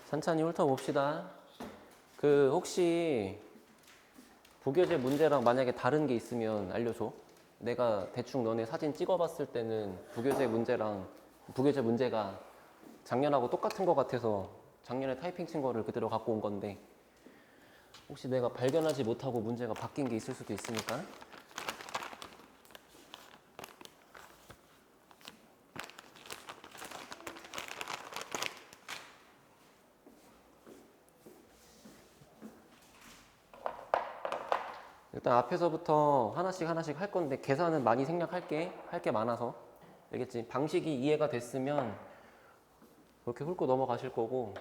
천천히 훑어봅시다. 그 혹시 부교재 문제랑 만약에 다른 게 있으면 알려줘. 내가 대충 너네 사진 찍어봤을 때는 부교재 문제가 작년하고 똑같은 것 같아서 작년에 타이핑 친 거를 그대로 갖고 온 건데 혹시 내가 발견하지 못하고 문제가 바뀐 게 있을 수도 있으니까. 일단 앞에서부터 하나씩 할 건데 계산은 많이 생략할게. 할 게 많아서. 알겠지? 방식이 이해가 됐으면 그렇게 훑고 넘어가실 거고.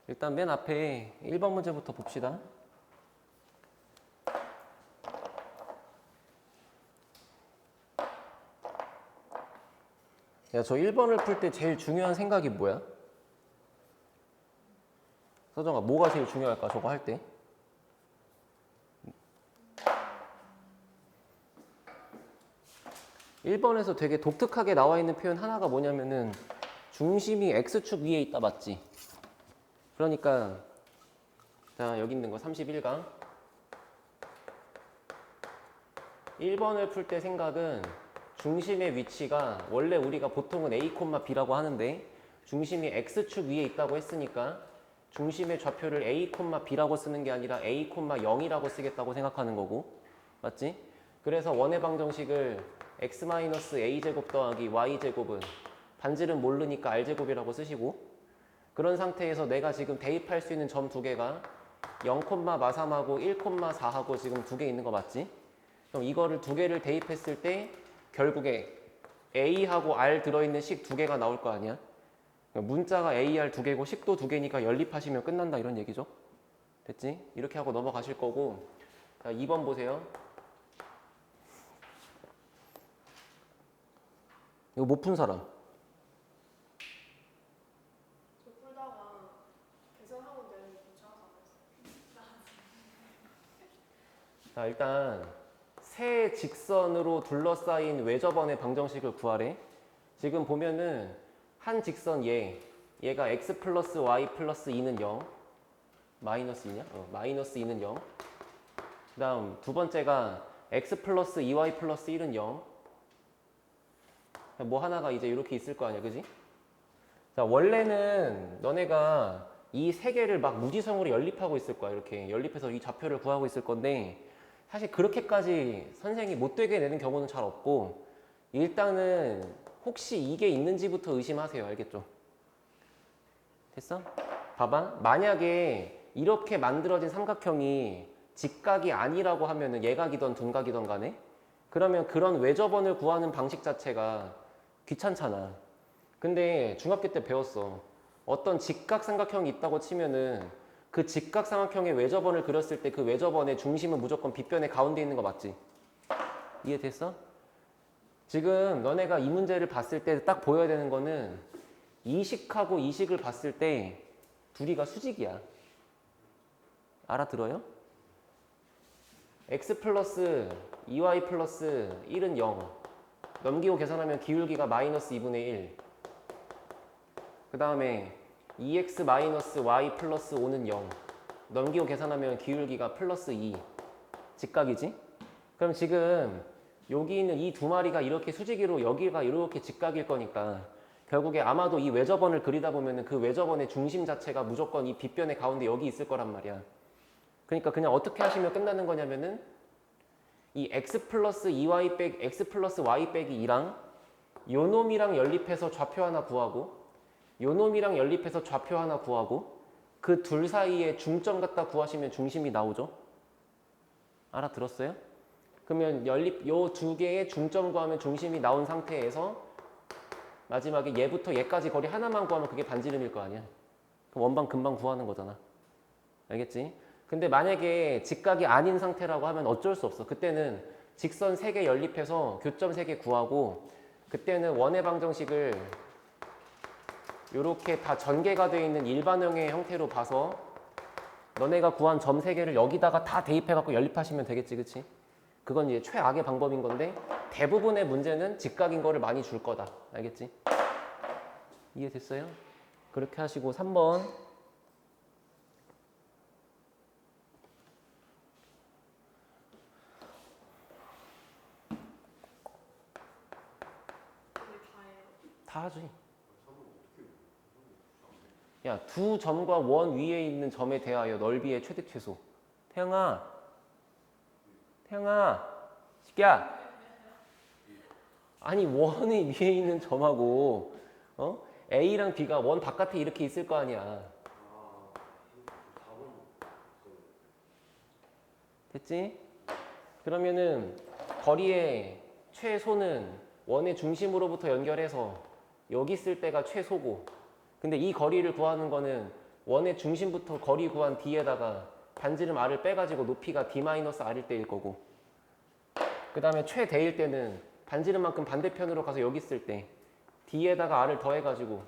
일단 맨 앞에 1번 문제부터 봅시다. 야, 저 1번을 풀 때 제일 중요한 생각이 뭐야? 서정아, 뭐가 제일 중요할까? 저거 할 때? (1번에서) 되게 독특하게 나와 있는 표현 하나가 뭐냐면은 중심이 x축 위에 있다, 맞지? 그러니까 자, 여기 있는 거 31강 1번을 풀 때 생각은 중심의 위치가 원래 우리가 보통은 a, b라고 하는데 중심이 x축 위에 있다고 했으니까 중심의 좌표를 a, b라고 쓰는 게 아니라 a, 0이라고 쓰겠다고 생각하는 거고, 맞지? 그래서 원의 방정식을 x-a제곱 더하기 y제곱은 반지름 모르니까 r제곱이라고 쓰시고, 그런 상태에서 내가 지금 대입할 수 있는 점 두 개가 0,마삼하고 1,4하고 지금 두 개 있는 거 맞지? 그럼 이거를 두 개를 대입했을 때 결국에 a하고 r 들어있는 식 두 개가 나올 거 아니야? 문자가 a, r 두 개고 식도 두 개니까 연립하시면 끝난다, 이런 얘기죠. 됐지? 이렇게 하고 넘어가실 거고. 자, 2번 보세요. 이거 못 푼 사람? 저 풀다가 계산하고 내는 괜찮아서 안 했어요. 자, 일단 세 직선으로 둘러싸인 외접원의 방정식을 구하래. 지금 보면은 한 직선 얘가 x 플러스 y 플러스 2는 0, 마이너스 2냐? 마이너스 2는 0. 그 다음 두 번째가 x 플러스 2y 플러스 1은 0. 뭐 하나가 이제 이렇게 있을 거 아니야, 그지? 자, 원래는 너네가 이 세 개를 막 무지성으로 연립하고 있을 거야. 이렇게 연립해서 이 좌표를 구하고 있을 건데 사실 그렇게까지 선생이 못되게 내는 경우는 잘 없고, 일단은 혹시 이게 있는지부터 의심하세요. 알겠죠? 됐어? 봐봐. 만약에 이렇게 만들어진 삼각형이 직각이 아니라고 하면은 예각이던 둔각이던 간에 그러면 그런 외접원을 구하는 방식 자체가 귀찮잖아. 근데 중학교 때 배웠어. 어떤 직각 삼각형이 있다고 치면은 그 직각 삼각형의 외접원을 그렸을 때 그 외접원의 중심은 무조건 빗변의 가운데 있는 거 맞지? 이해됐어? 지금 너네가 이 문제를 봤을 때 딱 보여야 되는 거는 이식하고 이식을 봤을 때 둘이가 수직이야. 알아들어요? x 플러스 2y 플러스 1은 0. 넘기고 계산하면 기울기가 마이너스 2분의 1. 그 다음에 2x 마이너스 y 플러스 5는 0. 넘기고 계산하면 기울기가 플러스 2. 직각이지? 그럼 지금 여기 있는 이 두 마리가 이렇게 수직으로 여기가 이렇게 직각일 거니까 결국에 아마도 이 외접원을 그리다 보면 그 외접원의 중심 자체가 무조건 이 빗변의 가운데 여기 있을 거란 말이야. 그러니까 그냥 어떻게 하시면 끝나는 거냐면은 이 x 플러스 2y x 플러스 y 빼기 2랑 요 놈이랑 연립해서 좌표 하나 구하고 요 놈이랑 연립해서 좌표 하나 구하고 그 둘 사이에 중점 갖다 구하시면 중심이 나오죠. 알아들었어요? 그러면 연립 요 두 개의 중점 구하면 중심이 나온 상태에서 마지막에 얘부터 얘까지 거리 하나만 구하면 그게 반지름일 거 아니야. 그럼 원방 금방 구하는 거잖아. 알겠지? 근데 만약에 직각이 아닌 상태라고 하면 어쩔 수 없어. 그때는 직선 3개 연립해서 교점 3개 구하고, 그때는 원의 방정식을 이렇게 다 전개가 되어 있는 일반형의 형태로 봐서 너네가 구한 점 3개를 여기다가 다 대입해갖고 연립하시면 되겠지, 그치? 그건 이제 최악의 방법인 건데 대부분의 문제는 직각인 거를 많이 줄 거다. 알겠지? 이해됐어요? 그렇게 하시고 3번 다 하지. 야, 두 점과 원 위에 있는 점에 대하여 넓이의 최대 최소. 태영아, 시끼야. 아니 원의 위에 있는 점하고 A랑 B가 원 바깥에 이렇게 있을 거 아니야. 됐지? 그러면은 거리의 최소는 원의 중심으로부터 연결해서 여기 있을 때가 최소고, 근데 이 거리를 구하는 거는 원의 중심부터 거리 구한 D에다가 반지름 R을 빼가지고 높이가 D-R일 때일 거고, 그 다음에 최대일 때는 반지름만큼 반대편으로 가서 여기 있을 때 D에다가 R을 더해가지고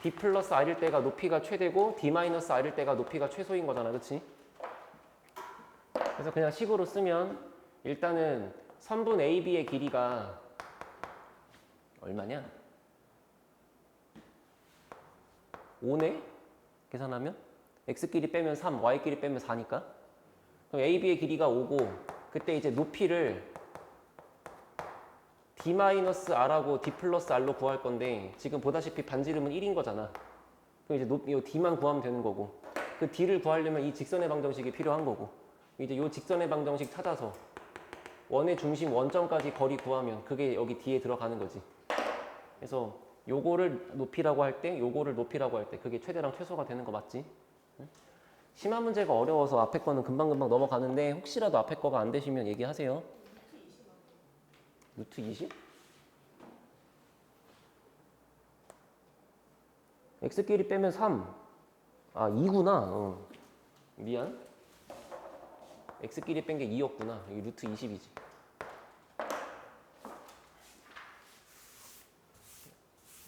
D 플러스 R일 때가 높이가 최대고 D-R일 때가 높이가 최소인 거잖아. 그치? 그래서 그냥 식으로 쓰면 일단은 선분 AB의 길이가 얼마냐? 5네? 계산하면? X끼리 빼면 3, Y끼리 빼면 4니까. 그럼 AB의 길이가 5고, 그때 이제 높이를 D-R하고 D 플러스 R로 구할 건데, 지금 보다시피 반지름은 1인 거잖아. 그럼 이제 이 D만 구하면 되는 거고, 그 D를 구하려면 이 직선의 방정식이 필요한 거고, 이제 이 직선의 방정식 찾아서 원의 중심 원점까지 거리 구하면 그게 여기 D에 들어가는 거지. 그래서 요거를 높이라고 할 때, 요거를 높이라고 할 때 그게 최대랑 최소가 되는 거 맞지? 응? 심화 문제가 어려워서 앞에 거는 금방금방 넘어가는데 혹시라도 앞에 거가 안 되시면 얘기하세요. 루트 20? X끼리 빼면 3. 아, 2구나. 미안. X끼리 뺀 게 2였구나. 여기 루트 20이지.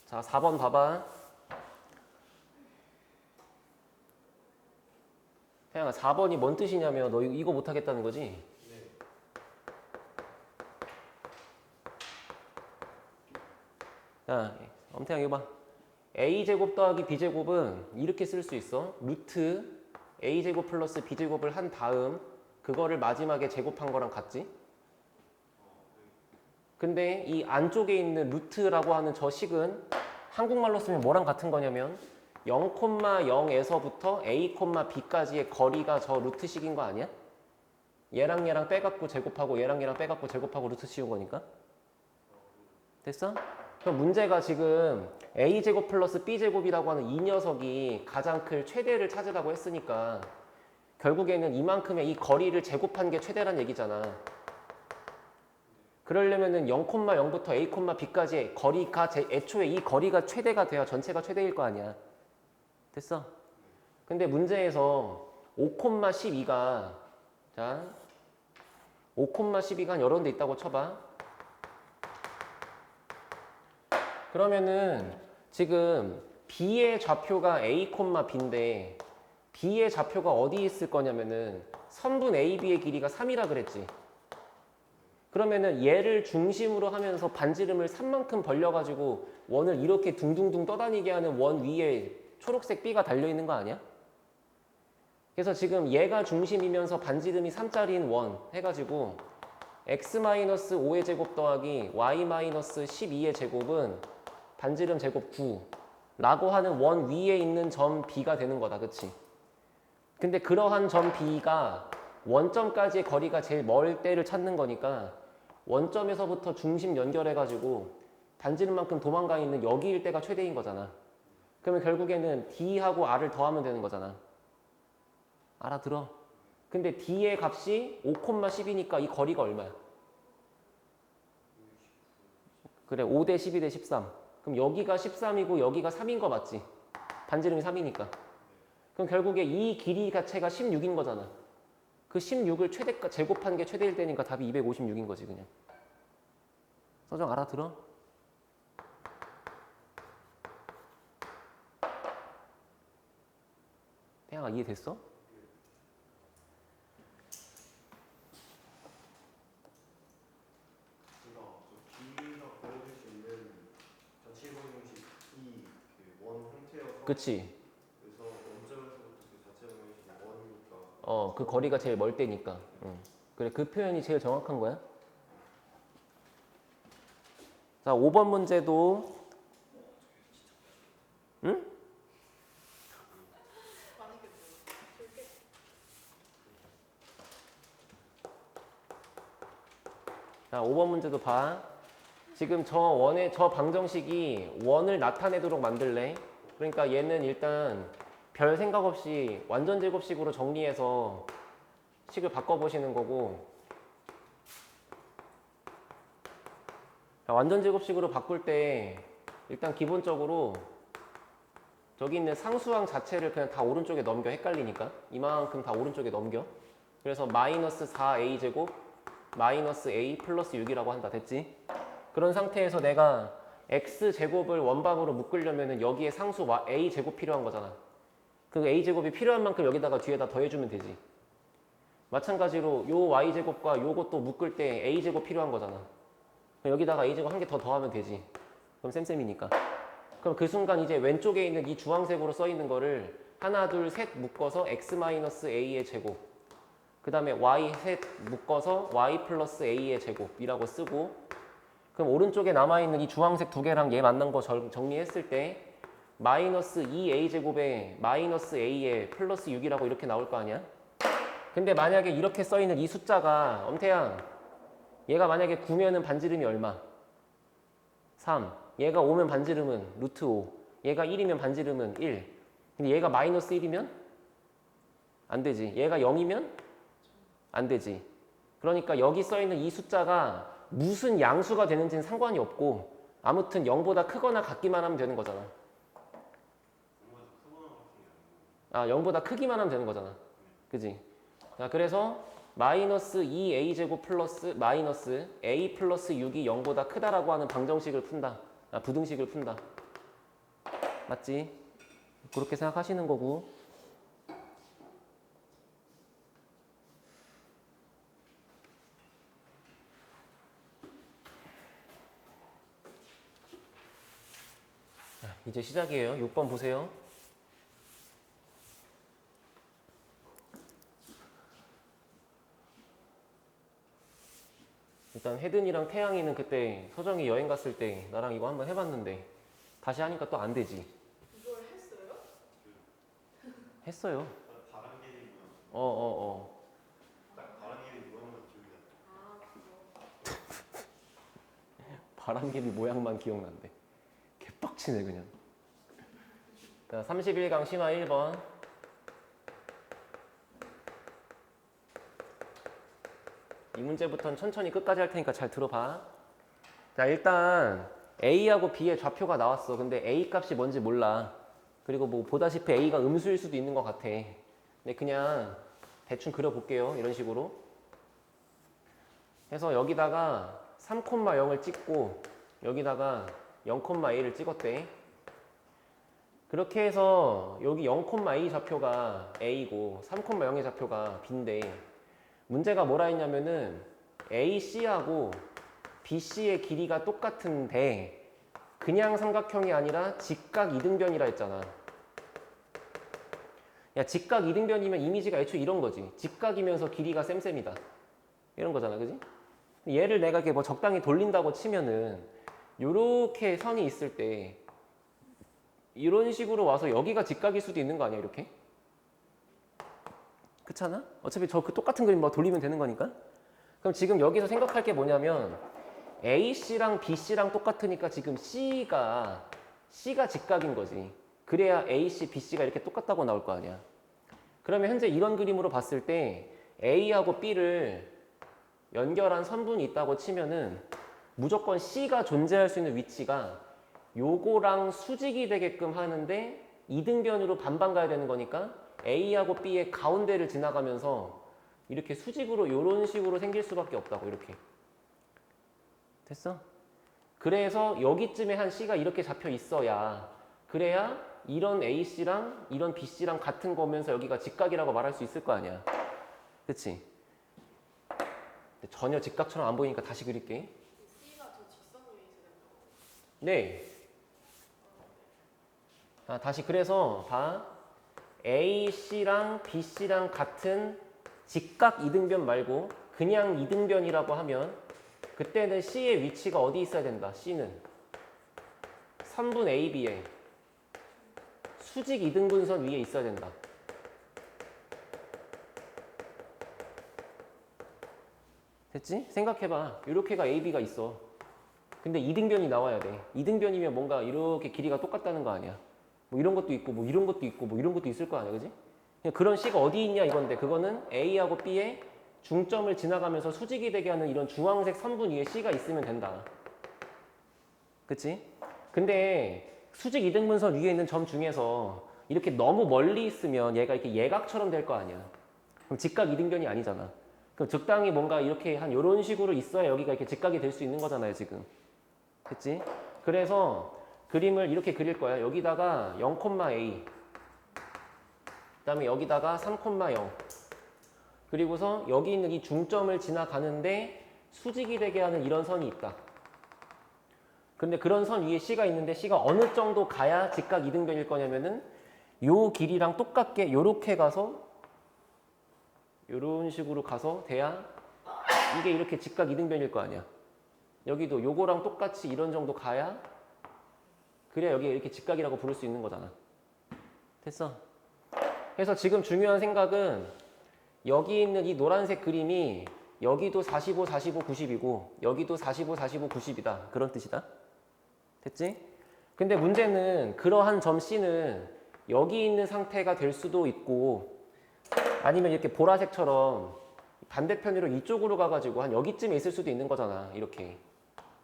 자, 4번 봐봐. 태양아, 4번이 뭔 뜻이냐면 너 이거 못하겠다는 거지? 네. 자, 엄태양 이거 봐. A제곱 더하기 B제곱은 이렇게 쓸 수 있어. 루트 A제곱 플러스 B제곱을 한 다음 그거를 마지막에 제곱한 거랑 같지? 근데 이 안쪽에 있는 루트라고 하는 저 식은 한국말로 쓰면 뭐랑 같은 거냐면 0,0에서부터 A, B까지의 거리가 저 루트식인 거 아니야? 얘랑 얘랑 빼갖고 제곱하고 얘랑 얘랑 빼갖고 제곱하고 루트 씌운 거니까. 됐어? 그럼 문제가 지금 A제곱 플러스 B제곱이라고 하는 이 녀석이 가장 클 최대를 찾으라고 했으니까 결국에는 이만큼의 이 거리를 제곱한 게 최대란 얘기잖아. 그러려면은 0,0부터 A, B까지의 거리가 애초에 이 거리가 최대가 돼야 전체가 최대일 거 아니야. 됐어? 근데 문제에서 5,12가 자 5,12가 여러 데 있다고 쳐봐. 그러면은 지금 B의 좌표가 A, B인데 B의 좌표가 어디 있을 거냐면은 선분 AB의 길이가 3이라 그랬지. 그러면은 얘를 중심으로 하면서 반지름을 3만큼 벌려가지고 원을 이렇게 둥둥둥 떠다니게 하는 원 위에 초록색 B가 달려있는 거 아니야? 그래서 지금 얘가 중심이면서 반지름이 3짜리인 원 해가지고 x-5의 제곱 더하기 y-12의 제곱은 반지름 제곱 9 라고 하는 원 위에 있는 점 B가 되는 거다. 그치? 근데 그러한 점 B가 원점까지의 거리가 제일 멀 때를 찾는 거니까 원점에서부터 중심 연결해가지고 반지름만큼 도망가 있는 여기일 때가 최대인 거잖아. 그러면 결국에는 D하고 R을 더하면 되는 거잖아. 알아들어? 근데 D의 값이 5,10이니까 이 거리가 얼마야? 그래, 5대 12 대 13. 그럼 여기가 13이고 여기가 3인 거 맞지? 반지름이 3이니까. 그럼 결국에 이 길이 자체가 16인 거잖아. 그 16을 제곱한 게 최대일 때니까 답이 256인 거지 그냥. 서정 알아들어? 태양아 이해됐어? 그치? 그래서 원점에서부터 그 자체 방정식이 원이니까. 그 거리가 제일 멀 때니까. 그래, 그 표현이 제일 정확한 거야. 자, 5번 문제도 봐. 지금 저 방정식이 원을 나타내도록 만들래. 그러니까 얘는 일단 별 생각 없이 완전 제곱식으로 정리해서 식을 바꿔보시는 거고, 자, 완전 제곱식으로 바꿀 때 일단 기본적으로 저기 있는 상수항 자체를 그냥 다 오른쪽에 넘겨. 헷갈리니까 이만큼 다 오른쪽에 넘겨. 그래서 마이너스 4a 제곱 마이너스 a 플러스 6이라고 한다. 됐지? 그런 상태에서 내가 x 제곱을 원방으로 묶으려면 여기에 상수 a 제곱 필요한 거잖아. 그 a 제곱이 필요한 만큼 여기다가 뒤에다 더해주면 되지. 마찬가지로 요 y 제곱과 요것도 묶을 때 a 제곱 필요한 거잖아. 여기다가 a 제곱 한 개 더 더하면 되지. 그럼 쌤쌤이니까. 그럼 그 순간 이제 왼쪽에 있는 이 주황색으로 써 있는 거를 하나 둘 셋 묶어서 x 마이너스 a의 제곱, 그 다음에 y 셋 묶어서 y 플러스 a의 제곱이라고 쓰고, 그럼 오른쪽에 남아있는 이 주황색 두 개랑 얘 만난 거 정리했을 때 마이너스 2a 제곱에 마이너스 a에 플러스 6이라고 이렇게 나올 거 아니야? 근데 만약에 이렇게 써있는 이 숫자가 엄태양, 얘가 만약에 9면은 반지름이 얼마? 3. 얘가 5면 반지름은 루트 5. 얘가 1이면 반지름은 1. 근데 얘가 마이너스 1이면? 안 되지. 얘가 0이면? 안 되지. 그러니까 여기 써있는 이 숫자가 무슨 양수가 되는지는 상관이 없고 아무튼 0보다 크거나 같기만 하면 되는 거잖아. 0보다 크기만 하면 되는 거잖아. 그지? 자, 그래서 마이너스 2a 제곱 플러스 마이너스 a 플러스 6이 0보다 크다라고 하는 방정식을 푼다. 부등식을 푼다. 맞지? 그렇게 생각하시는 거고. 이제 시작이에요. 6번 보세요. 일단 혜든이랑 태양이는 그때 서정이 여행 갔을 때 나랑 이거 한번 해봤는데 다시 하니까 또 안 되지. 이걸 했어요? 했어요. 바람개비 모양. 딱 바람개비 모양만 기억이 나. 아, 그거. 바람개비 모양만 기억난대. 개빡치네 그냥. 자, 31강 심화 1번. 이 문제부터는 천천히 끝까지 할 테니까 잘 들어봐. 자, 일단 A하고 B의 좌표가 나왔어. 근데 A 값이 뭔지 몰라. 그리고 뭐 보다시피 A가 음수일 수도 있는 것 같아. 근데 그냥 대충 그려볼게요. 이런 식으로. 해서 여기다가 3,0을 찍고 여기다가 0,a를 찍었대. 그렇게 해서 여기 0,a 좌표가 A고 3,0의 좌표가 B인데 문제가 뭐라 했냐면은 AC하고 BC의 길이가 똑같은데 그냥 삼각형이 아니라 직각 이등변이라 했잖아. 야, 직각 이등변이면 이미지가 애초에 이런 거지. 직각이면서 길이가 쌤쌤이다. 이런 거잖아. 그지? 얘를 내가 이렇게 뭐 적당히 돌린다고 치면은 요렇게 선이 있을 때 이런 식으로 와서 여기가 직각일 수도 있는 거 아니야, 이렇게? 그렇잖아? 어차피 저 그 똑같은 그림 뭐 돌리면 되는 거니까. 그럼 지금 여기서 생각할 게 뭐냐면 AC랑 BC랑 똑같으니까 지금 C가 직각인 거지. 그래야 AC, BC가 이렇게 똑같다고 나올 거 아니야. 그러면 현재 이런 그림으로 봤을 때 A하고 B를 연결한 선분이 있다고 치면은 무조건 C가 존재할 수 있는 위치가 요거랑 수직이 되게끔 하는데 이등변으로 반반 가야 되는 거니까 A하고 B의 가운데를 지나가면서 이렇게 수직으로 이런 식으로 생길 수밖에 없다고. 이렇게 됐어? 그래서 여기쯤에 한 C가 이렇게 잡혀 있어야 그래야 이런 AC랑 이런 BC랑 같은 거면서 여기가 직각이라고 말할 수 있을 거 아니야. 그치? 전혀 직각처럼 안 보이니까 다시 그릴게. C가 저 직선으로 있어야 된다고. 네. 다시 그래서 봐. AC랑 BC랑 같은 직각 이등변 말고 그냥 이등변이라고 하면 그때는 C의 위치가 어디 있어야 된다. C는 선분 AB에 수직 이등분선 위에 있어야 된다. 됐지? 생각해봐. 이렇게가 AB가 있어. 근데 이등변이 나와야 돼. 이등변이면 뭔가 이렇게 길이가 똑같다는 거 아니야. 뭐 이런 것도 있고 뭐 이런 것도 있고 뭐 이런 것도 있을 거 아니야. 그지? 그냥 그런 C가 어디 있냐 이건데 그거는 A하고 B의 중점을 지나가면서 수직이 되게 하는 이런 주황색 선분 위에 C가 있으면 된다. 그치? 근데 수직 이등분선 위에 있는 점 중에서 이렇게 너무 멀리 있으면 얘가 이렇게 예각처럼 될 거 아니야. 그럼 직각 이등변이 아니잖아. 그럼 적당히 뭔가 이렇게 한 이런 식으로 있어야 여기가 이렇게 직각이 될 수 있는 거잖아요, 지금. 됐지? 그래서 그림을 이렇게 그릴 거야. 여기다가 0,A. 그다음에 여기다가 3,0. 그리고서 여기 있는 이 중점을 지나가는데 수직이 되게 하는 이런 선이 있다. 근데 그런 선 위에 C가 있는데 C가 어느 정도 가야 직각 이등변일 거냐면은 요 길이랑 똑같게 요렇게 가서 요런 식으로 가서 돼야 이게 이렇게 직각 이등변일 거 아니야. 여기도 요거랑 똑같이 이런 정도 가야 그래야 여기 이렇게 직각이라고 부를 수 있는 거잖아. 됐어? 그래서 지금 중요한 생각은 여기 있는 이 노란색 그림이 여기도 45, 45, 90이고 여기도 45, 45, 90이다. 그런 뜻이다. 됐지? 근데 문제는 그러한 점 C는 여기 있는 상태가 될 수도 있고 아니면 이렇게 보라색처럼 반대편으로 이쪽으로 가가지고 한 여기쯤에 있을 수도 있는 거잖아. 이렇게.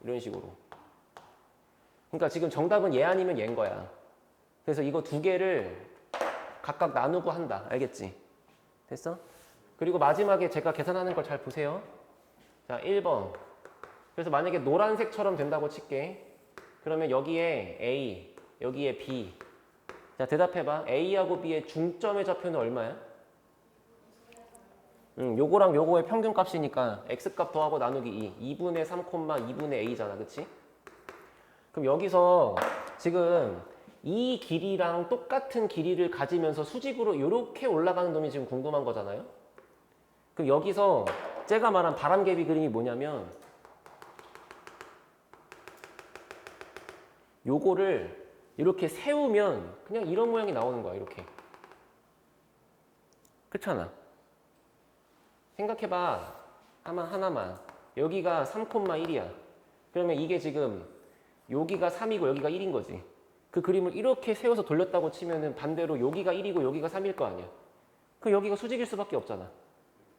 이런 식으로. 그러니까 지금 정답은 얘 아니면 얘인 거야. 그래서 이거 두 개를 각각 나누고 한다. 알겠지? 됐어? 그리고 마지막에 제가 계산하는 걸 잘 보세요. 자, 1번. 그래서 만약에 노란색처럼 된다고 칠게. 그러면 여기에 A, 여기에 B. 자, 대답해봐. A하고 B의 중점의 좌표는 얼마야? 요거랑 요거의 평균값이니까 X값 더하고 나누기 2. 2분의 3, 2분의 A잖아. 그치? 그럼 여기서 지금 이 길이랑 똑같은 길이를 가지면서 수직으로 이렇게 올라가는 놈이 지금 궁금한 거잖아요. 그럼 여기서 제가 말한 바람개비 그림이 뭐냐면 요거를 이렇게 세우면 그냥 이런 모양이 나오는 거야. 이렇게. 그렇잖아. 생각해봐. 하나만. 여기가 3,1이야. 그러면 이게 지금 여기가 3이고 여기가 1인 거지. 그 그림을 이렇게 세워서 돌렸다고 치면은 반대로 여기가 1이고 여기가 3일 거 아니야. 그럼 여기가 수직일 수밖에 없잖아.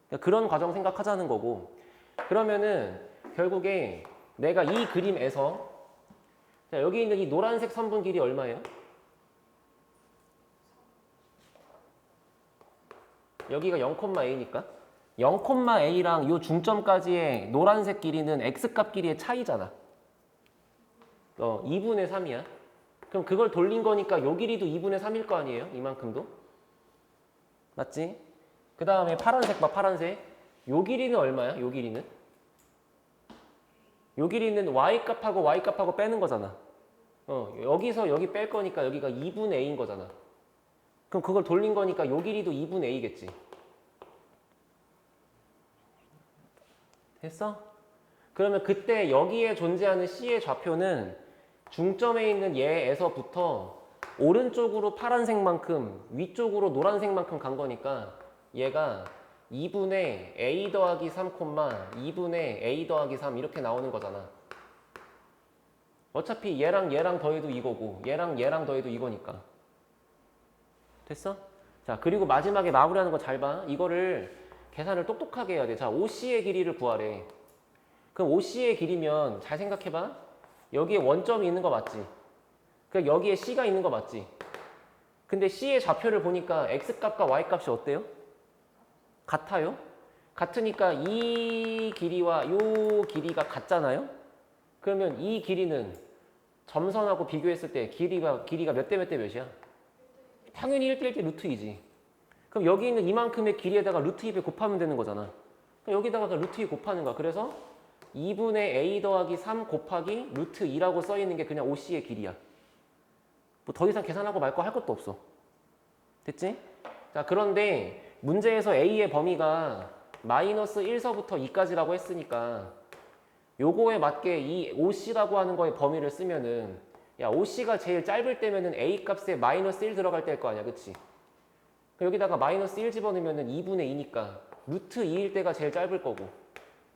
그러니까 그런 과정 생각하자는 거고. 그러면은 결국에 내가 이 그림에서 자, 여기 있는 이 노란색 선분 길이 얼마예요? 여기가 0,a니까 0,a랑 요 중점까지의 노란색 길이는 x값 길이의 차이잖아. 2분의 3이야. 그럼 그걸 돌린 거니까 요 길이도 2분의 3일 거 아니에요? 이만큼도. 맞지? 그 다음에 파란색 봐, 파란색. 요 길이는 얼마야? 요 길이는? 요 길이는 y값하고 y값하고 빼는 거잖아. 여기서 여기 뺄 거니까 여기가 2분의 a인 거잖아. 그럼 그걸 돌린 거니까 요 길이도 2분의 a겠지. 됐어? 그러면 그때 여기에 존재하는 C의 좌표는 중점에 있는 얘에서부터 오른쪽으로 파란색만큼 위쪽으로 노란색만큼 간 거니까 얘가 2분의 a 더하기 3, 2분의 a 더하기 3 이렇게 나오는 거잖아. 어차피 얘랑 더해도 이거고 얘랑 더해도 이거니까. 됐어? 자, 그리고 마지막에 마무리하는 거 잘 봐. 이거를 계산을 똑똑하게 해야 돼. 자, OC의 길이를 구하래. 그럼 OC의 길이면 잘 생각해봐. 여기에 원점이 있는 거 맞지? 그러니까 여기에 C가 있는 거 맞지? 근데 C의 좌표를 보니까 X값과 Y값이 어때요? 같아요? 같으니까 이 길이와 이 길이가 같잖아요? 그러면 이 길이는 점선하고 비교했을 때 길이가 몇 대 몇 대 몇이야? 당연히 1대 1대 루트 2지. 그럼 여기 있는 이만큼의 길이에다가 루트 2배 곱하면 되는 거잖아. 그럼 여기다가 루트 2 곱하는 거야. 그래서 2분의 a 더하기 3 곱하기 루트 2라고 써있는 게 그냥 OC의 길이야. 뭐 더 이상 계산하고 말 거 할 것도 없어. 됐지? 자, 그런데 문제에서 a의 범위가 마이너스 1서부터 2까지라고 했으니까 요거에 맞게 이 OC라고 하는 거의 범위를 쓰면은 야, OC가 제일 짧을 때면은 a 값에 마이너스 1 들어갈 때일 거 아니야. 그치? 여기다가 마이너스 1 집어넣으면 2분의 2니까 루트 2일 때가 제일 짧을 거고.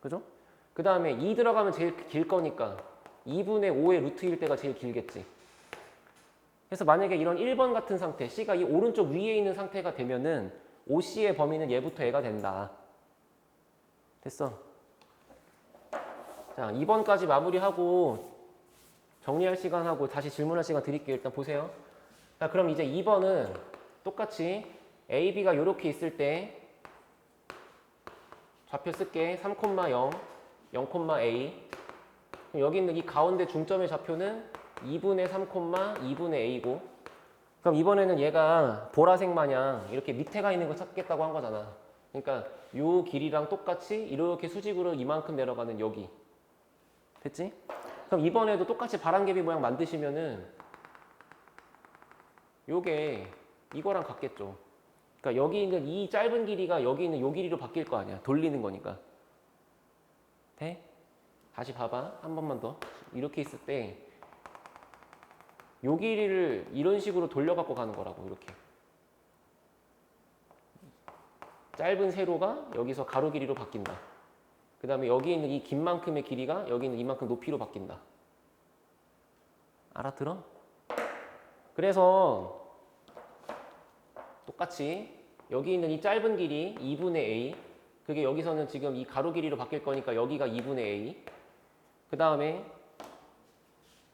그죠? 그 다음에 2 들어가면 제일 길 거니까 2분의 5의 루트일 때가 제일 길겠지. 그래서 만약에 이런 1번 같은 상태, C가 이 오른쪽 위에 있는 상태가 되면은 OC의 범위는 얘부터 얘가 된다. 됐어. 자, 2번까지 마무리하고 정리할 시간 하고 다시 질문할 시간 드릴게요. 일단 보세요. 자, 그럼 이제 2번은 똑같이 A, B가 이렇게 있을 때 좌표 쓸게. 3,0, 0,A. 여기 있는 이 가운데 중점의 좌표는 2분의 3, 2분의 A고, 그럼 이번에는 얘가 보라색 마냥 이렇게 밑에 가 있는 거 찾겠다고 한 거잖아. 그러니까 요 길이랑 똑같이 이렇게 수직으로 이만큼 내려가는 여기. 됐지? 그럼 이번에도 똑같이 바람개비 모양 만드시면은 요게 이거랑 같겠죠. 그러니까 여기 있는 이 짧은 길이가 여기 있는 요 길이로 바뀔 거 아니야. 돌리는 거니까. 돼? 다시 봐봐. 한 번만 더. 이렇게 있을 때 요 길이를 이런 식으로 돌려갖고 가는 거라고. 이렇게. 짧은 세로가 여기서 가로 길이로 바뀐다. 그 다음에 여기 있는 이 긴 만큼의 길이가 여기 있는 이만큼 높이로 바뀐다. 알아들어? 그래서 똑같이 여기 있는 이 짧은 길이 2분의 A, 그게 여기서는 지금 이 가로 길이로 바뀔 거니까 여기가 2분의 A, 그 다음에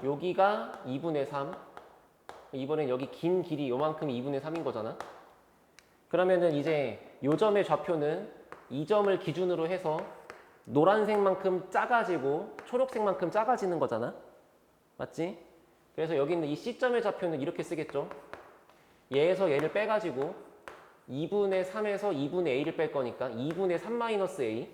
여기가 2분의 3, 이번엔 여기 긴 길이 요만큼이 2분의 3인 거잖아. 그러면은 이제 요 점의 좌표는 이 점을 기준으로 해서 노란색만큼 작아지고 초록색만큼 작아지는 거잖아. 맞지? 그래서 여기 있는 이 C점의 좌표는 이렇게 쓰겠죠. 얘에서 얘를 빼가지고 2분의 3에서 2분의 A를 뺄 거니까 2분의 3-A.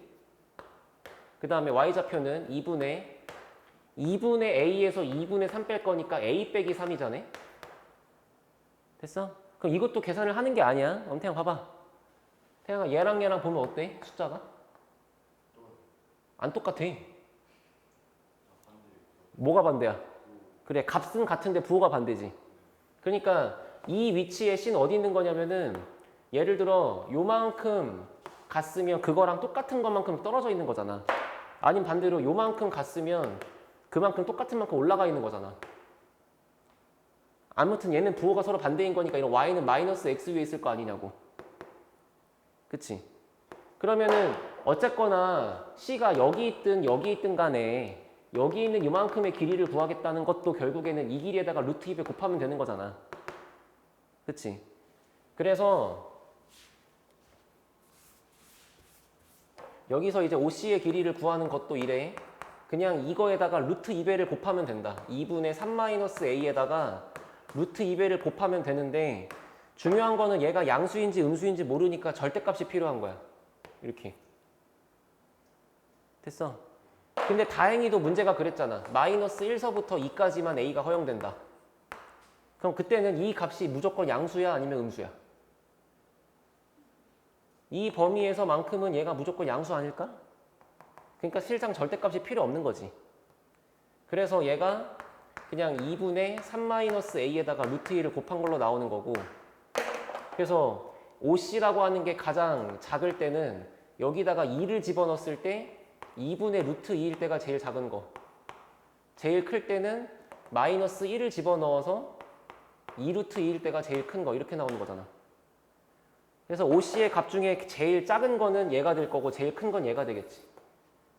그 다음에 Y좌표는 2분의 A에서 2분의 3 뺄 거니까 A 빼기 3이잖아. 됐어? 그럼 이것도 계산을 하는 게 아니야. 태양 봐봐. 태양아, 얘랑 보면 어때? 숫자가? 안 똑같아. 뭐가 반대야? 그래, 값은 같은데 부호가 반대지. 그러니까 이 위치에 C는 어디 있는 거냐면은 예를 들어 요만큼 갔으면 그거랑 똑같은 것만큼 떨어져 있는 거잖아. 아니면 반대로 요만큼 갔으면 그만큼 똑같은 만큼 올라가 있는 거잖아. 아무튼 얘는 부호가 서로 반대인 거니까 이런 y는 마이너스 x 위에 있을 거 아니냐고. 그치? 그러면은 어쨌거나 C가 여기 있든 간에 여기 있는 이만큼의 길이를 구하겠다는 것도 결국에는 이 길이에다가 루트 2배 곱하면 되는 거잖아. 그치? 그래서 여기서 이제 OC의 길이를 구하는 것도 이래. 그냥 이거에다가 루트 2배를 곱하면 된다. 2분의 3-A에다가 루트 2배를 곱하면 되는데, 중요한 거는 얘가 양수인지 음수인지 모르니까 절대값이 필요한 거야. 이렇게. 됐어? 근데 다행히도 문제가 그랬잖아. 마이너스 1서부터 2까지만 A가 허용된다. 그럼 그때는 이 값이 무조건 양수야 아니면 음수야? 이 범위에서만큼은 얘가 무조건 양수 아닐까? 그러니까 실상 절대값이 필요 없는 거지. 그래서 얘가 그냥 2분의 3-A에다가 루트 2를 곱한 걸로 나오는 거고, 그래서 OC라고 하는 게 가장 작을 때는 여기다가 2를 집어넣었을 때 2분의 루트 2일 때가 제일 작은 거, 제일 클 때는 마이너스 1을 집어넣어서 2루트 2일 때가 제일 큰 거, 이렇게 나오는 거잖아. 그래서 OC의 값 중에 제일 작은 거는 얘가 될 거고 제일 큰 건 얘가 되겠지.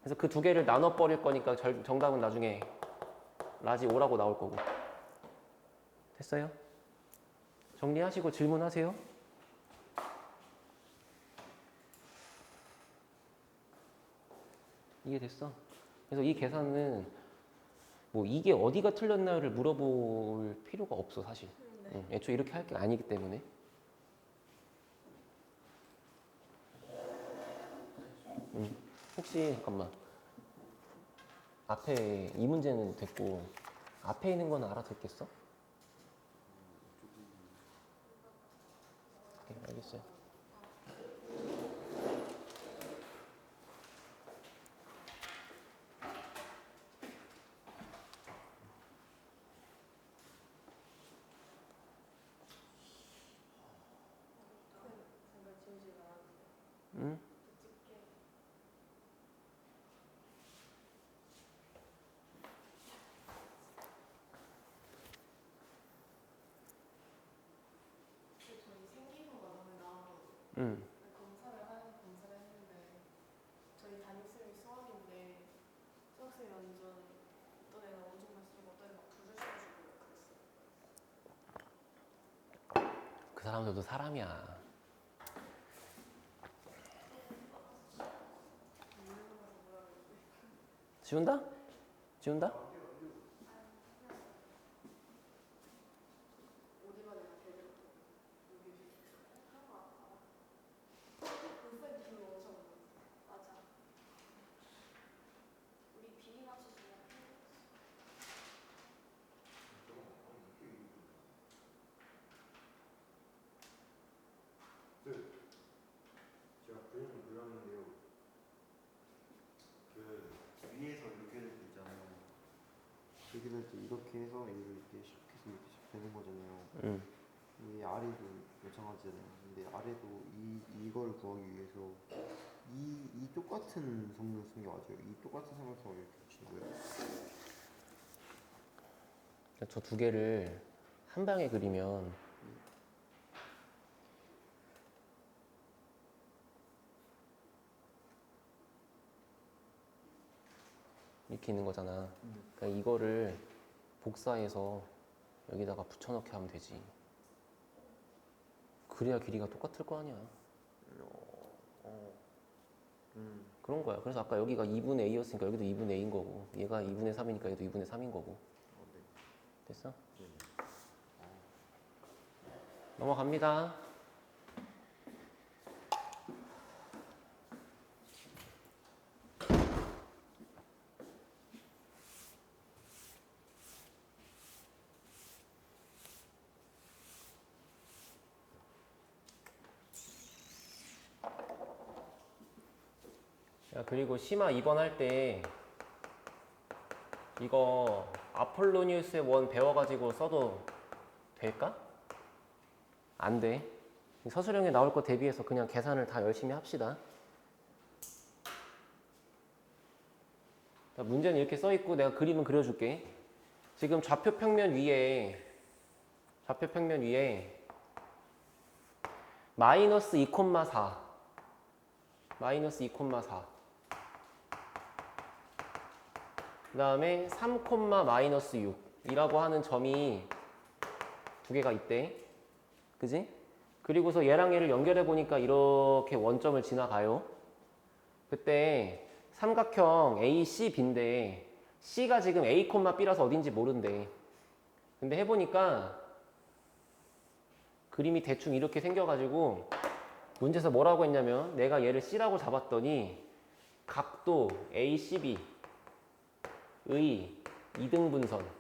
그래서 그 두 개를 나눠 버릴 거니까 정답은 나중에 라지 5라고 나올 거고. 됐어요? 정리하시고 질문하세요. 이해됐어? 그래서 이 계산은 뭐 이게 어디가 틀렸나요를 물어볼 필요가 없어 사실. 네. 애초에 이렇게 할 게 아니기 때문에. 혹시 잠깐만, 앞에 이 문제는 됐고 앞에 있는 건 알아듣겠어? 오케이, 알겠어요. 잠깐 지우지 말아주세요. 응? 찍게. 검사를 했는데 저희 담임쌤이 수학인데 수학쌤이 완전 어떤 애는 엄청 잘 쓰고 어떤 애는 막 줄줄 서주고 그랬어요. 그 사람들도 사람이야. 지운다? 지운다? 어디가 내가 제일 여기 쌤 기분 엄청 맞아. 우리 비리 맞추시면 제가 그림을 그렸는데요. 그 위에서 이렇게 될 때 있잖아요. 이렇게 될 때 이렇게 해서 얘를 이렇게 샥 해서 이렇게 샥 되는 거잖아요. 응. 이 아래도 마찬가지잖아요. 근데 아래도 이걸 구하기 위해서 이 똑같은 성능 쓴 게 맞아요. 이 똑같은 삼각형을 이렇게 붙이는 거예요. 저 두 개를 한 방에 그리면 이렇게 있는 거잖아. 그러니까 이거를 복사해서 여기다가 붙여넣게 하면 되지. 그래야 길이가 똑같을 거 아니야. 그런 거야. 그래서 아까 여기가 2분의 A였으니까 여기도 2분의 A인 거고, 얘가 2분의 3이니까 얘도 2분의 3인 거고. 됐어? 넘어갑니다. 자, 그리고 심화 2번 할 때 이거 아폴로니우스의 원 배워가지고 써도 될까? 안 돼. 서술형에 나올 거 대비해서 그냥 계산을 다 열심히 합시다. 자, 문제는 이렇게 써 있고 내가 그림은 그려줄게. 지금 좌표 평면 위에 마이너스 2,4 마이너스 2,4 그 다음에 3, 마이너스 6 이라고 하는 점이 두 개가 있대. 그지? 그리고서 얘랑 얘를 연결해 보니까 이렇게 원점을 지나가요. 그때 삼각형 ACB인데 C가 지금 A, B라서 어딘지 모른대. 근데 해보니까 그림이 대충 이렇게 생겨가지고 문제에서 뭐라고 했냐면 내가 얘를 C라고 잡았더니 각도 ACB의 이등분선.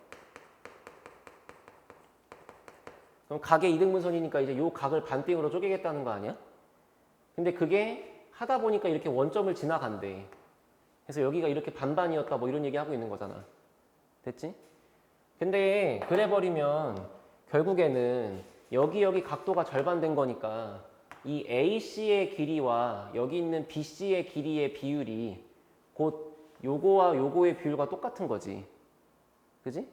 그럼 각의 이등분선이니까 이제 요 각을 반띵으로 쪼개겠다는 거 아니야? 근데 그게 하다 보니까 이렇게 원점을 지나간대. 그래서 여기가 이렇게 반반이었다 뭐 이런 얘기 하고 있는 거잖아. 됐지? 근데 그래 버리면 결국에는 여기 각도가 절반된 거니까 이 AC의 길이와 여기 있는 BC의 길이의 비율이 곧 요거와 요거의 비율과 똑같은 거지. 그지?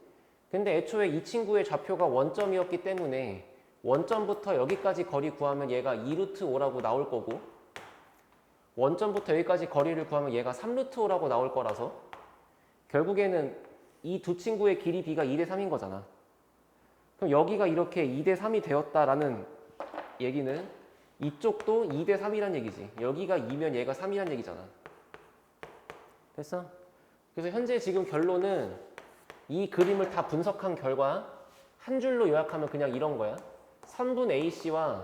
근데 애초에 이 친구의 좌표가 원점이었기 때문에 원점부터 여기까지 거리 구하면 얘가 2루트 5라고 나올 거고 원점부터 여기까지 거리를 구하면 얘가 3루트 5라고 나올 거라서 결국에는 이 두 친구의 길이 B가 2대 3인 거잖아. 그럼 여기가 이렇게 2대 3이 되었다라는 얘기는 이쪽도 2대 3이란 얘기지. 여기가 2면 얘가 3이란 얘기잖아. 됐어? 그래서 현재 지금 결론은 이 그림을 다 분석한 결과 한 줄로 요약하면 그냥 이런 거야. 선분 AC와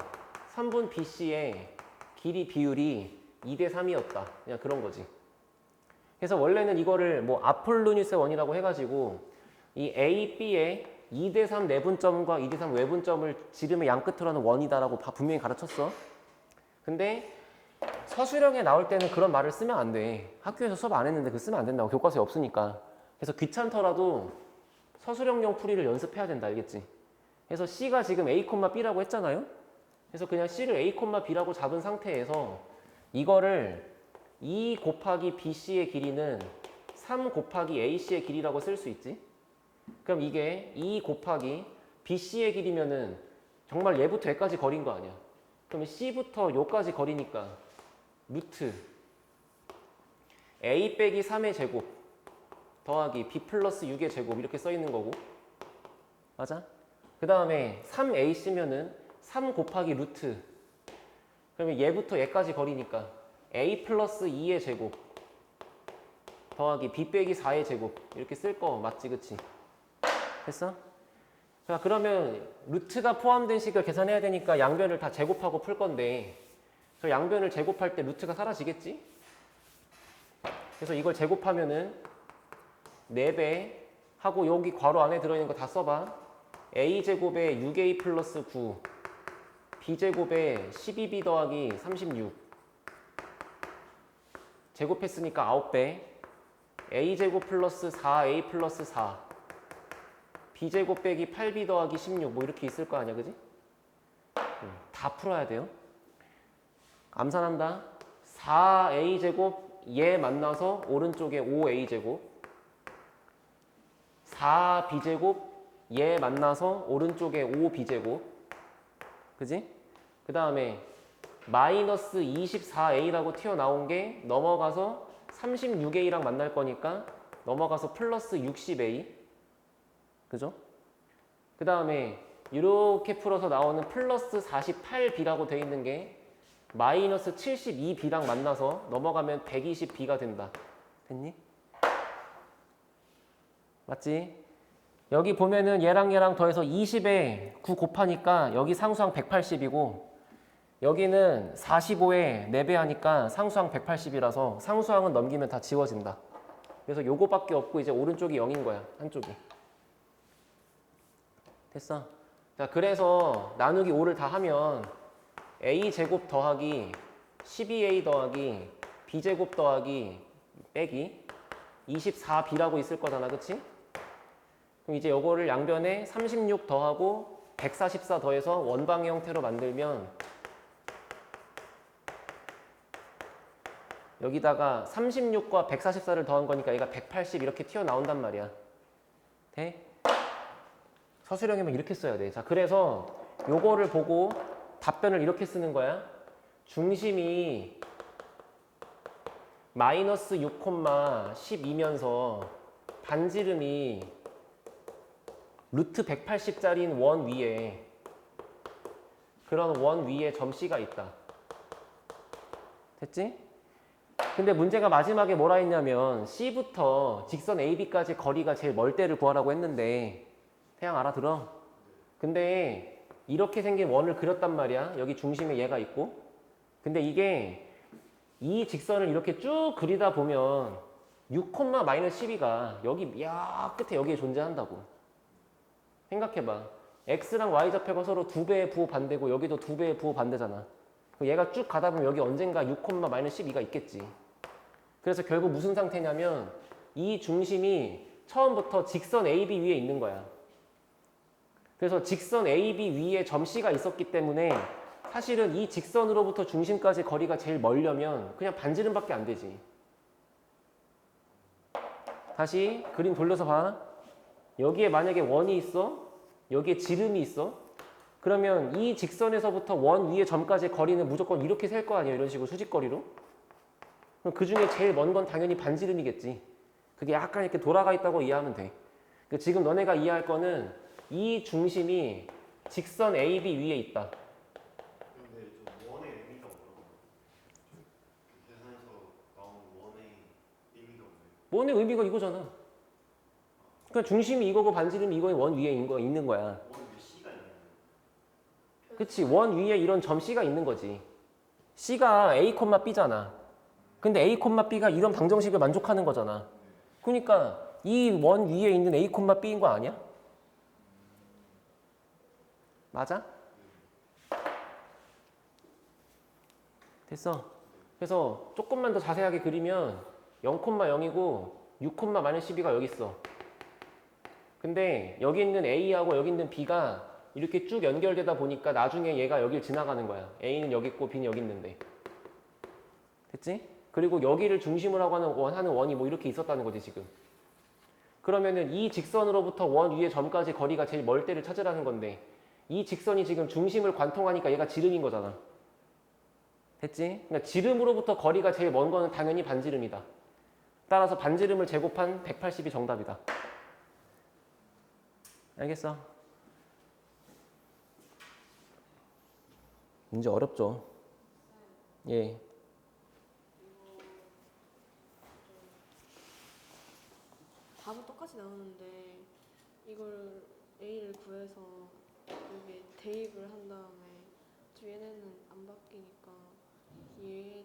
선분 BC의 길이 비율이 2대 3이었다. 그냥 그런 거지. 그래서 원래는 이거를 뭐 아폴로니우스 원이라고 해가지고 이 A, B의 2대 3 내분점과 2대 3 외분점을 지름의 양 끝으로 하는 원이다라고 분명히 가르쳤어. 근데 서술형에 나올 때는 그런 말을 쓰면 안 돼. 학교에서 수업 안 했는데 그거 쓰면 안 된다고. 교과서에 없으니까. 그래서 귀찮더라도 서술형용 풀이를 연습해야 된다. 알겠지? 그래서 C가 지금 A, B라고 했잖아요. 그래서 그냥 C를 A, B라고 잡은 상태에서 이거를 2 곱하기 BC의 길이는 3 곱하기 AC의 길이라고 쓸 수 있지. 그럼 이게 2 곱하기 BC의 길이면은 정말 얘부터 얘까지 거리인 거 아니야. 그러면 C부터 요까지 거리니까 루트 A 빼기 3의 제곱 더하기 B 플러스 6의 제곱 이렇게 써 있는 거고. 맞아? 그 다음에 3AC면은 3 곱하기 루트. 그러면 얘부터 얘까지 거리니까 A 플러스 2의 제곱 더하기 B 빼기 4의 제곱 이렇게 쓸 거 맞지, 그치? 됐어? 자, 그러면 루트가 포함된 식을 계산해야 되니까 양변을 다 제곱하고 풀 건데 저 양변을 제곱할 때 루트가 사라지겠지? 그래서 이걸 제곱하면은 4배 하고 여기 괄호 안에 들어있는 거 다 써봐. A제곱에 6A 플러스 9 B제곱에 12B 더하기 36 제곱했으니까 9배 A제곱 플러스 4A 플러스 4 B제곱 빼기 8B 더하기 16 뭐 이렇게 있을 거 아니야, 그지? 다 풀어야 돼요. 암산한다. 4A제곱 얘 만나서 오른쪽에 5A제곱 4B제곱 얘 만나서 오른쪽에 5B제곱 그지? 그 다음에 마이너스 24A라고 튀어나온 게 넘어가서 36A랑 만날 거니까 넘어가서 플러스 60A 그죠? 그 다음에 이렇게 풀어서 나오는 플러스 48B라고 돼 있는 게 마이너스 72B랑 만나서 넘어가면 120B가 된다. 됐니? 맞지? 여기 보면은 얘랑 더해서 20에 9 곱하니까 여기 상수항 180이고 여기는 45에 4배 하니까 상수항 180이라서 상수항은 넘기면 다 지워진다. 그래서 요거밖에 없고 이제 오른쪽이 0인 거야. 한쪽이. 됐어? 자, 그래서 나누기 5를 다 하면 A제곱 더하기 12A 더하기 B제곱 더하기 빼기 24B라고 있을 거잖아. 그치? 그럼 이제 요거를 양변에 36 더하고 144 더해서 원방의 형태로 만들면 여기다가 36과 144를 더한 거니까 얘가 180 이렇게 튀어나온단 말이야. 돼? 서술형이면 이렇게 써야 돼. 자, 그래서 요거를 보고 답변을 이렇게 쓰는 거야. 중심이 마이너스 6,12면서 반지름이 루트 180짜리인 원 위에 그런 원 위에 점 C가 있다. 됐지? 근데 문제가 마지막에 뭐라 했냐면 C부터 직선 AB까지 거리가 제일 멀 때를 구하라고 했는데 태양 알아들어? 근데 이렇게 생긴 원을 그렸단 말이야. 여기 중심에 얘가 있고 근데 이게 이 직선을 이렇게 쭉 그리다 보면 6,-12가 여기 야 끝에 여기에 존재한다고. 생각해봐. X랑 Y좌표가 서로 2배의 부호 반대고 여기도 2배의 부호 반대잖아. 얘가 쭉 가다 보면 여기 언젠가 6,-12가 있겠지. 그래서 결국 무슨 상태냐면 이 중심이 처음부터 직선 AB 위에 있는 거야. 그래서 직선 AB 위에 점 C가 있었기 때문에 사실은 이 직선으로부터 중심까지 거리가 제일 멀려면 그냥 반지름밖에 안 되지. 다시 그림 돌려서 봐. 여기에 만약에 원이 있어. 여기에 지름이 있어. 그러면 이 직선에서부터 원 위의 점까지 거리는 무조건 이렇게 셀 거 아니에요. 이런 식으로 수직거리로. 그럼 그 중에 제일 먼 건 당연히 반지름이겠지. 그게 약간 이렇게 돌아가 있다고 이해하면 돼. 그러니까 지금 너네가 이해할 거는 이 중심이 직선 AB 위에 있다. 근데 좀 원의 의미가 뭐라고? 계산에서 나온 원의 의미가 뭐예요? 원의 의미가 이거잖아. 그러니까 중심이 이거고 반지름이 이거에 원 위에 있는 거야. 원 위에 C가 있는 거예요? 그치? 원 위에 이런 점 C가 있는 거지. C가 A, B잖아. 근데 A, B가 이런 방정식을 만족하는 거잖아. 그러니까 이 원 위에 있는 A, B인 거 아니야? 맞아? 됐어. 그래서 조금만 더 자세하게 그리면 0,0이고 6,-12가 여기 있어. 근데 여기 있는 A하고 여기 있는 B가 이렇게 쭉 연결되다 보니까 나중에 얘가 여길 지나가는 거야. A는 여기 있고 B는 여기 있는데. 됐지? 그리고 여기를 중심으로 하는 원이 뭐 이렇게 있었다는 거지 지금. 그러면은 이 직선으로부터 원 위의 점까지 거리가 제일 멀 때를 찾으라는 건데 이 직선이 지금 중심을 관통하니까 얘가 지름인 거잖아. 됐지? 그러니까 지름으로부터 거리가 제일 먼 거는 당연히 반지름이다. 따라서 반지름을 제곱한 180이 정답이다. 알겠어? 문제 어렵죠? 예. 답은 똑같이 나오는데 이걸 A를 구해서 여기에 대입을 한 다음에 얘네는 안 바뀌니까 얘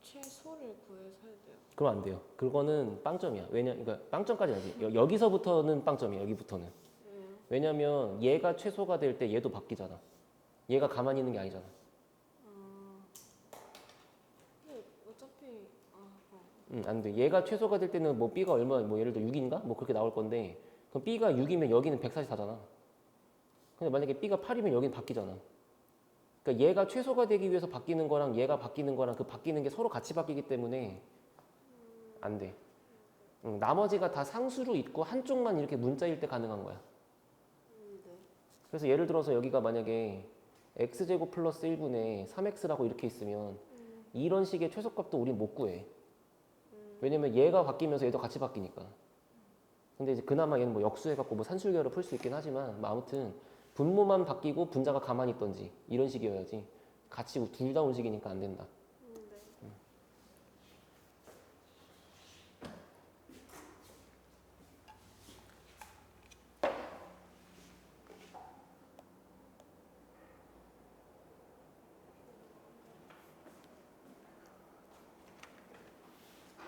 최소를 구해서 해야 돼요. 그럼 안 돼요. 그거는 빵점이야. 그러니까 빵점까지 아니지. 여기서부터는 빵점이야. 여기부터는. 왜요? 왜냐면 얘가 최소가 될 때 얘도 바뀌잖아. 얘가 가만히 있는 게 아니잖아. 근데 어차피 안 돼. 얘가 최소가 될 때는 뭐 B가 얼마, 뭐 예를 들어 6인가? 뭐 그렇게 나올 건데, 그럼 B가 6이면 여기는 144잖아. 근데 만약에 B가 8이면 여기는 바뀌잖아. 그러니까 얘가 최소가 되기 위해서 바뀌는 거랑 얘가 바뀌는 거랑 그 바뀌는 게 서로 같이 바뀌기 때문에 안 돼. 나머지가 다 상수로 있고 한쪽만 이렇게 문자일 때 가능한 거야. 네. 그래서 예를 들어서 여기가 만약에 x제곱 플러스 1분의 3x라고 이렇게 있으면 이런 식의 최소값도 우린 못 구해. 왜냐면 얘가 바뀌면서 얘도 같이 바뀌니까. 근데 이제 그나마 얘는 뭐 역수해갖고 뭐 산술계로 풀 수 있긴 하지만 뭐 아무튼 분모만 바뀌고 분자가 가만히 있던지 이런 식이어야지 같이 둘 다 움직이니까 안 된다.